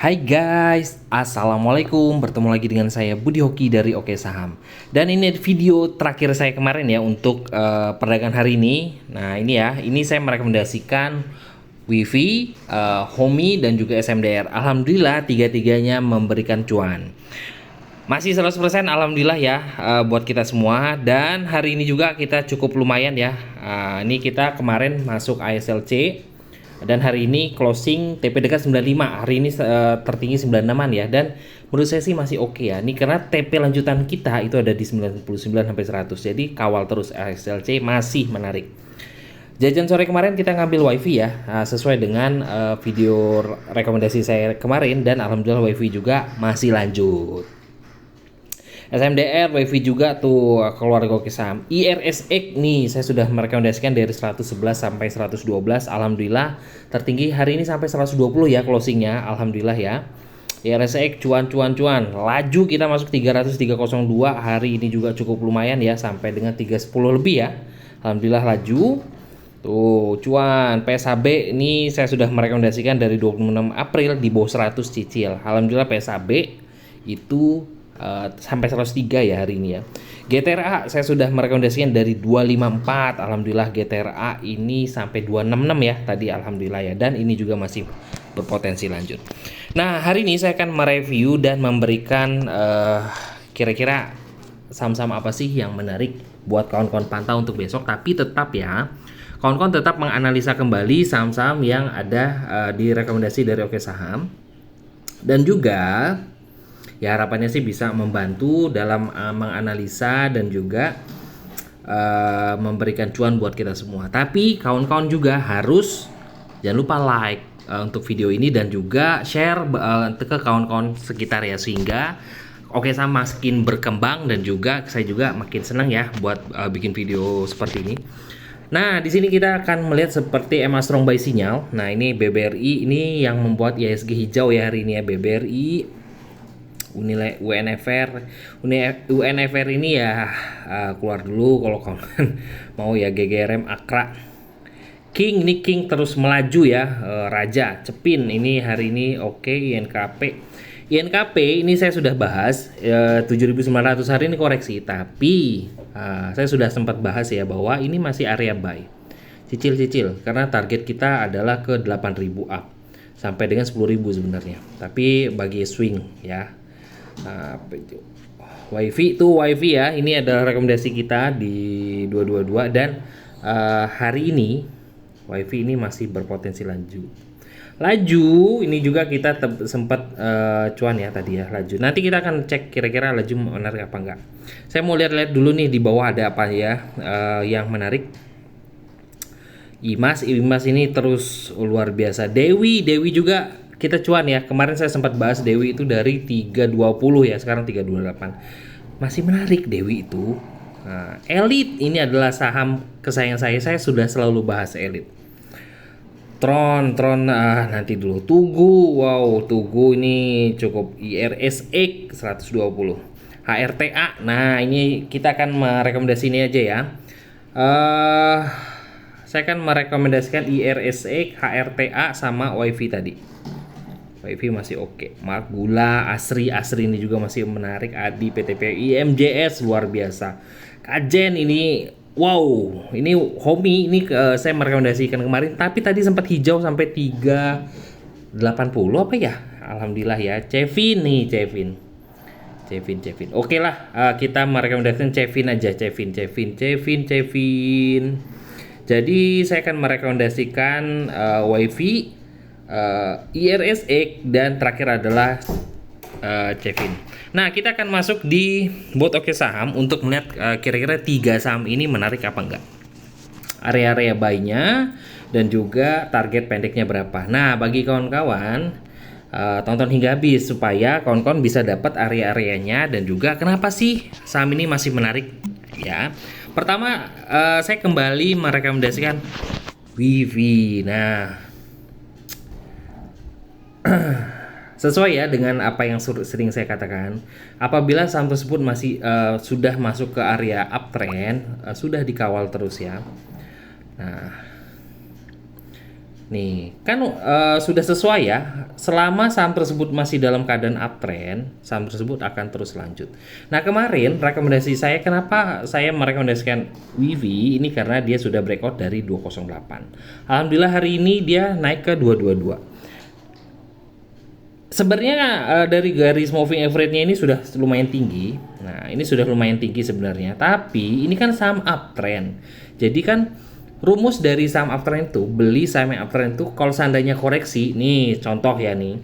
Hai guys, Assalamualaikum. Bertemu lagi dengan saya Budi Hoki dari Oke Saham. Dan ini video terakhir saya kemarin ya untuk perdagangan hari ini. Nah ini ya, ini saya merekomendasikan WiFi, Homi dan juga SMDR. Alhamdulillah tiga-tiganya memberikan cuan. Masih 100% alhamdulillah ya buat kita semua. Dan hari ini juga kita cukup lumayan ya. Ini kita kemarin masuk ASLC. Dan hari ini closing TP dekat 95. Hari ini tertinggi 96-an ya. Dan menurut saya sih masih oke ya. Ini karena TP lanjutan kita itu ada di 99 sampai 100. Jadi kawal terus ASLC masih menarik. Jajan sore kemarin kita ngambil WiFi ya. Sesuai dengan video rekomendasi saya kemarin. Dan alhamdulillah WiFi juga masih lanjut. SMDR, WiFi juga tuh keluarga Oke Saham. IRSX nih saya sudah merekomendasikan dari 111 sampai 112. Alhamdulillah tertinggi hari ini sampai 120 ya closingnya. Alhamdulillah ya. IRSX cuan. Laju kita masuk 302 hari ini juga cukup lumayan ya sampai dengan 310 lebih ya. Alhamdulillah laju. Tuh cuan. PSHB ini saya sudah merekomendasikan dari 26 April di bawah 100 cicil. Alhamdulillah PSHB itu sampai 103 ya hari ini ya. GTRA saya sudah merekomendasikan dari 254. Alhamdulillah GTRA ini sampai 266 ya tadi alhamdulillah ya. Dan ini juga masih berpotensi lanjut. Nah hari ini saya akan mereview dan memberikan kira-kira saham-saham apa sih yang menarik buat kawan-kawan pantau untuk besok. Tapi tetap ya kawan-kawan tetap menganalisa kembali saham-saham yang ada di rekomendasi dari Oke Saham. Dan juga ya harapannya sih bisa membantu dalam menganalisa dan juga memberikan cuan buat kita semua. Tapi kawan-kawan juga harus jangan lupa like untuk video ini dan juga share ke kawan-kawan sekitar ya sehingga Oke Saham makin berkembang dan juga saya juga makin senang ya buat bikin video seperti ini. Nah, di sini kita akan melihat seperti EMA Strong Buy sinyal. Nah, ini BBRI ini yang membuat IHSG hijau ya hari ini ya. BBRI UNFR ini ya keluar dulu kalau kawan mau ya. GGRM Akra King terus melaju ya. Raja Cepin ini hari ini oke. INKP ini saya sudah bahas 7.900 hari ini koreksi, tapi saya sudah sempat bahas ya bahwa ini masih area buy cicil karena target kita adalah ke 8.000 up sampai dengan 10.000 sebenarnya, tapi bagi swing ya. WiFi ya, ini adalah rekomendasi kita di 222 dan hari ini WiFi ini masih berpotensi laju. Ini juga kita sempat cuan ya tadi ya laju. Nanti kita akan cek kira-kira laju menarik apa enggak. Saya mau lihat dulu nih di bawah ada apa ya yang menarik. IMAS ini terus luar biasa. Dewi juga kita cuan ya. Kemarin saya sempat bahas Dewi itu dari 320 ya, sekarang 328. Masih menarik Dewi itu. Nah, Elite ini adalah saham kesayangan saya. Saya sudah selalu bahas Elite. Tron nanti dulu. Tugu ini cukup. IRSX 120. HRTA. Nah, ini kita akan merekomendasi ini aja ya. Saya akan merekomendasikan IRSX, HRTA sama WiFi tadi. WiFi masih oke. Mark Gula, Asri ini juga masih menarik. Adi, PTP, IMJS luar biasa. Kajen ini ini Homi ini saya merekomendasikan kemarin, tapi tadi sempat hijau sampai 380 apa ya. Alhamdulillah ya. Cevin. Oke lah, kita merekomendasikan Cevin aja. Cevin. Jadi saya akan merekomendasikan WiFi, IRSX dan terakhir adalah Cevin. Nah, kita akan masuk di bot Oke Saham untuk melihat kira-kira 3 saham ini menarik apa enggak. Area-area buy-nya dan juga target pendeknya berapa. Nah, bagi kawan-kawan tonton hingga habis supaya kawan-kawan bisa dapat area-areanya dan juga kenapa sih saham ini masih menarik ya. Pertama, saya kembali merekomendasikan WiFi. Nah, sesuai ya dengan apa yang sering saya katakan, apabila saham tersebut masih sudah masuk ke area uptrend, sudah dikawal terus ya. Nah, Nih, kan sudah sesuai ya. Selama saham tersebut masih dalam keadaan uptrend, saham tersebut akan terus lanjut. Nah, kemarin rekomendasi saya, kenapa saya merekomendasikan WIVI ini, karena dia sudah breakout dari 208. Alhamdulillah hari ini dia naik ke 222. Sebenarnya dari garis moving average-nya ini sudah lumayan tinggi. Nah, ini sudah lumayan tinggi sebenarnya. Tapi ini kan saham uptrend. Jadi kan rumus dari saham uptrend itu, beli saham yang uptrend itu kalau seandainya koreksi, nih contoh ya nih.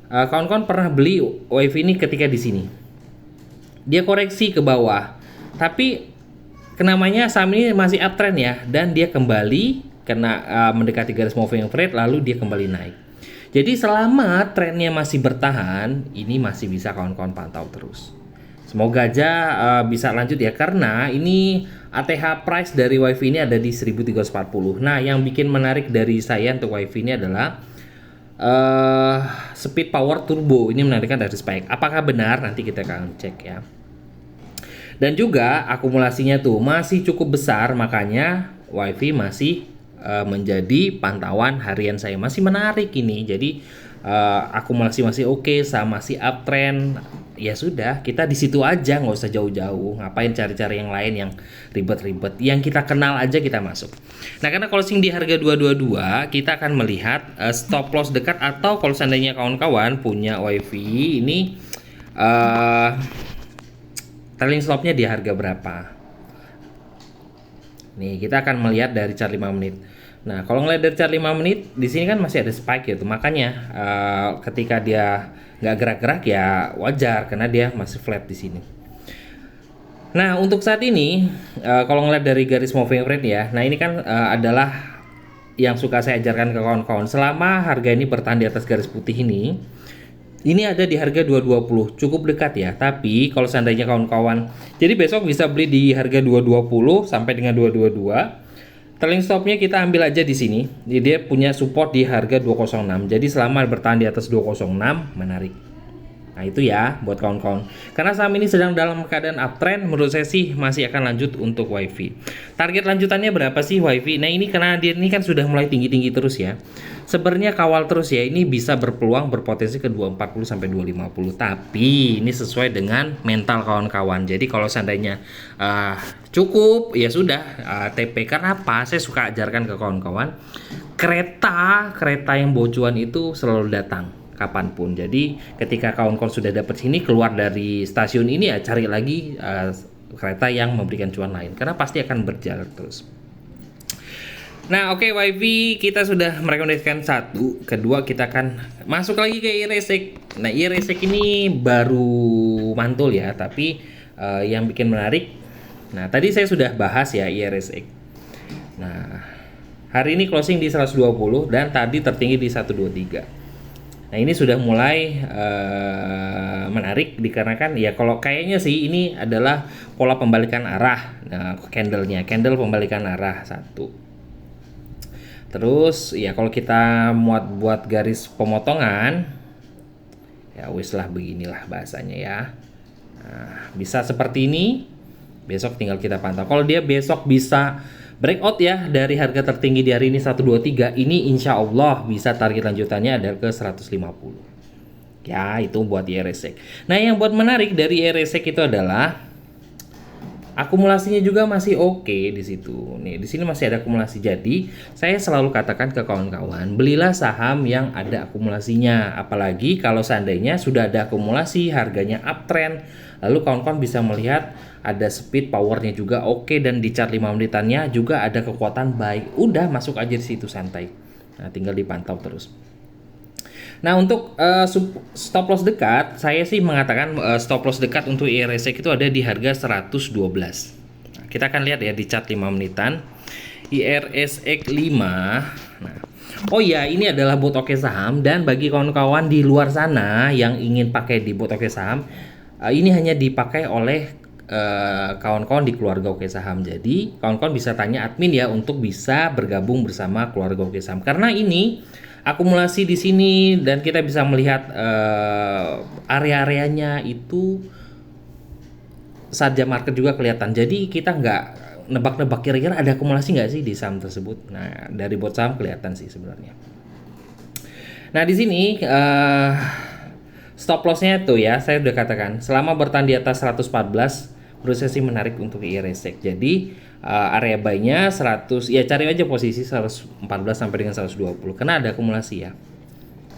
Kawan-kawan pernah beli wave ini ketika di sini. Dia koreksi ke bawah. Tapi kenamanya saham ini masih uptrend ya, dan dia kembali kena mendekati garis moving average, lalu dia kembali naik. Jadi selama trennya masih bertahan, ini masih bisa kawan-kawan pantau terus. Semoga aja bisa lanjut ya, karena ini ATH price dari WiFi ini ada di 1340. Nah, yang bikin menarik dari saya untuk WiFi ini adalah speed power turbo. Ini menarikkan dari spike. Apakah benar? Nanti kita akan cek ya. Dan juga akumulasinya tuh masih cukup besar, makanya WiFi masih menjadi pantauan harian saya. Masih menarik ini. Jadi akumulasi masih oke, sama masih uptrend. Ya sudah, kita di situ aja, nggak usah jauh-jauh. Ngapain cari-cari yang lain yang ribet-ribet? Yang kita kenal aja kita masuk. Nah, karena closing di harga 222, kita akan melihat stop loss dekat, atau kalau seandainya kawan-kawan punya WiFi ini trailing stopnya di harga berapa. Nih, kita akan melihat dari chart 5 menit. Nah, kalau ngeliat dari chart 5 menit, di sini kan masih ada spike gitu. Makanya ketika dia nggak gerak-gerak ya wajar, karena dia masih flat di sini. Nah, untuk saat ini kalau ngeliat dari garis moving average ya, nah ini kan adalah yang suka saya ajarkan ke kawan-kawan. Selama harga ini bertahan di atas garis putih ini ada di harga 220, cukup dekat ya. Tapi kalau seandainya kawan-kawan, jadi besok bisa beli di harga 220 sampai dengan 222. Trailing stopnya kita ambil aja di sini. Jadi dia punya support di harga 206. Jadi selama bertahan di atas 206, menarik. Nah, itu ya buat kawan-kawan. Karena saham ini sedang dalam keadaan uptrend, menurut saya sih masih akan lanjut untuk WiFi. Target lanjutannya berapa sih WiFi? Nah, ini karena dia ini kan sudah mulai tinggi-tinggi terus ya. Sebenarnya kawal terus ya, ini bisa berpeluang berpotensi ke 240 sampai 250. Tapi ini sesuai dengan mental kawan-kawan. Jadi kalau seandainya cukup ya sudah TP. Karena apa? Saya suka ajarkan ke kawan-kawan, kereta yang bocuan itu selalu datang kapanpun. Jadi ketika kawan-kawan sudah dapat sini, keluar dari stasiun ini ya cari lagi kereta yang memberikan cuan lain, karena pasti akan berjalan terus. Nah, oke, WiFi kita sudah merekomendasikan satu. Kedua, kita akan masuk lagi ke IRESEC. Nah, IRESEC ini baru mantul ya, tapi yang bikin menarik, nah tadi saya sudah bahas ya IRESEC. Nah, hari ini closing di 120 dan tadi tertinggi di 123. Nah, ini sudah mulai menarik dikarenakan ya, kalau kayaknya sih ini adalah pola pembalikan arah. Nah, candle pembalikan arah satu. Terus ya kalau kita buat garis pemotongan, ya wis lah, beginilah bahasanya ya. Nah, bisa seperti ini. Besok tinggal kita pantau. Kalau dia besok bisa breakout ya dari harga tertinggi di hari ini 123, ini insya Allah bisa target lanjutannya ada ke 150. Ya, itu buat IRESEC. Nah, yang buat menarik dari IRESEC itu adalah akumulasinya juga masih oke di situ. Nih, di sini masih ada akumulasi. Jadi, saya selalu katakan ke kawan-kawan, belilah saham yang ada akumulasinya. Apalagi kalau seandainya sudah ada akumulasi, harganya uptrend, lalu kawan-kawan bisa melihat ada speed powernya juga oke, dan di chart 5 menitannya juga ada kekuatan baik. Udah masuk aja di situ santai. Nah, tinggal dipantau terus. Nah, untuk stop loss dekat, saya sih mengatakan stop loss dekat untuk IRESEC itu ada di harga 112. Nah, kita akan lihat ya di chart 5 menitan IRESEC 5. Nah, oh ya, ini adalah bot oke saham, dan bagi kawan-kawan di luar sana yang ingin pakai di bot oke saham, ini hanya dipakai oleh kawan-kawan di keluarga Oke Saham. Jadi kawan-kawan bisa tanya admin ya untuk bisa bergabung bersama keluarga Oke Saham, karena ini akumulasi di sini dan kita bisa melihat area-areanya itu saat jam market juga kelihatan. Jadi kita nebak-nebak kira-kira ada akumulasi nggak sih di saham tersebut. Nah, dari bot saham kelihatan sih sebenarnya. Nah, di sini stop lossnya tuh ya, saya udah katakan selama bertahan di atas 114 menurut saya sih menarik untuk IRSEC. Jadi area buy-nya 100, ya cari aja posisi 114 sampai dengan 120 karena ada akumulasi ya.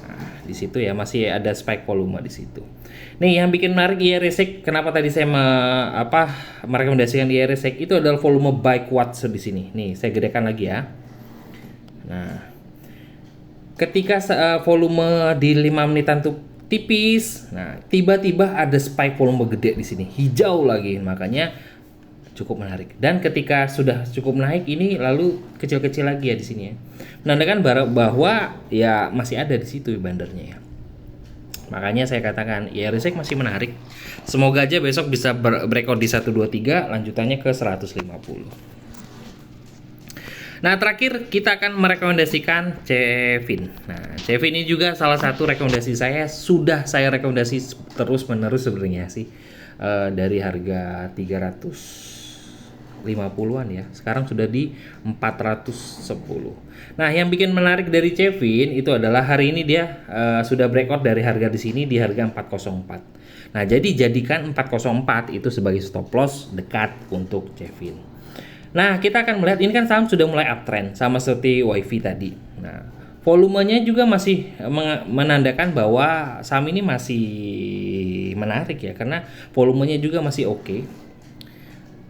Nah, di situ ya masih ada spike volume di situ. Nih yang bikin menarik IRSEC, kenapa tadi saya merekomendasikan IRSEC itu adalah volume buy kuat di sini. Nih, saya gedekan lagi ya. Nah, ketika volume di 5 menitan tuh tipis, nah tiba-tiba ada spike volume gede di sini, hijau lagi, makanya cukup menarik. Dan ketika sudah cukup naik ini lalu kecil-kecil lagi ya di sini ya, menandakan bahwa ya masih ada di situ bandernya ya. Makanya saya katakan IRSEC masih menarik. Semoga aja besok bisa breakout di 123, lanjutannya ke 150. Nah, terakhir kita akan merekomendasikan Cevin. Nah, Cevin ini juga salah satu rekomendasi saya, sudah saya rekomendasi terus-menerus sebenarnya sih. Dari harga 350-an ya. Sekarang sudah di 410. Nah, yang bikin menarik dari Cevin itu adalah hari ini dia sudah breakout dari harga di sini di harga 404. Nah, jadi jadikan 404 itu sebagai stop loss dekat untuk Cevin. Nah, kita akan melihat ini kan saham sudah mulai uptrend sama seperti WiFi tadi. Nah, volumenya juga masih menandakan bahwa saham ini masih menarik ya, karena volumenya juga masih oke.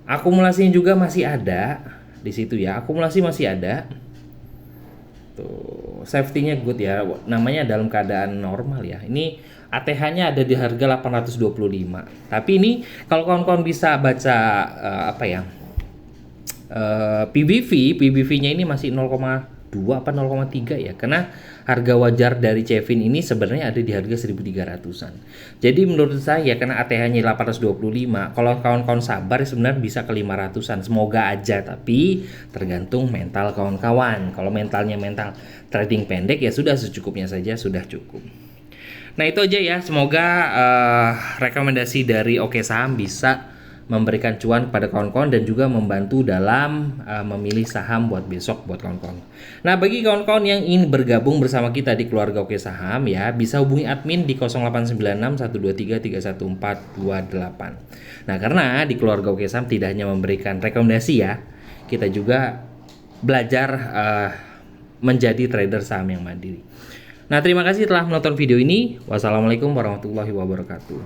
Akumulasinya juga masih ada di situ ya. Akumulasi masih ada. Tuh, safety-nya good ya. Namanya dalam keadaan normal ya. Ini ATH-nya ada di harga 825. Tapi ini kalau kawan-kawan bisa baca PBV-nya ini masih 0,2 apa 0,3 ya, karena harga wajar dari Cevin ini sebenarnya ada di harga 1.300-an. Jadi menurut saya karena ATH-nya 825, kalau kawan-kawan sabar sebenarnya bisa ke 500-an. Semoga aja, tapi tergantung mental kawan-kawan. Kalau mentalnya mental trading pendek ya sudah secukupnya saja, sudah cukup. Nah, itu aja ya. Semoga rekomendasi dari Oke Saham bisa memberikan cuan kepada kawan-kawan dan juga membantu dalam memilih saham buat besok buat kawan-kawan. Nah, bagi kawan-kawan yang ingin bergabung bersama kita di keluarga Oke Saham ya, bisa hubungi admin di 0896 123 31428. Nah, karena di keluarga Oke Saham tidak hanya memberikan rekomendasi ya, kita juga belajar menjadi trader saham yang mandiri. Nah, terima kasih telah menonton video ini. Wassalamualaikum warahmatullahi wabarakatuh.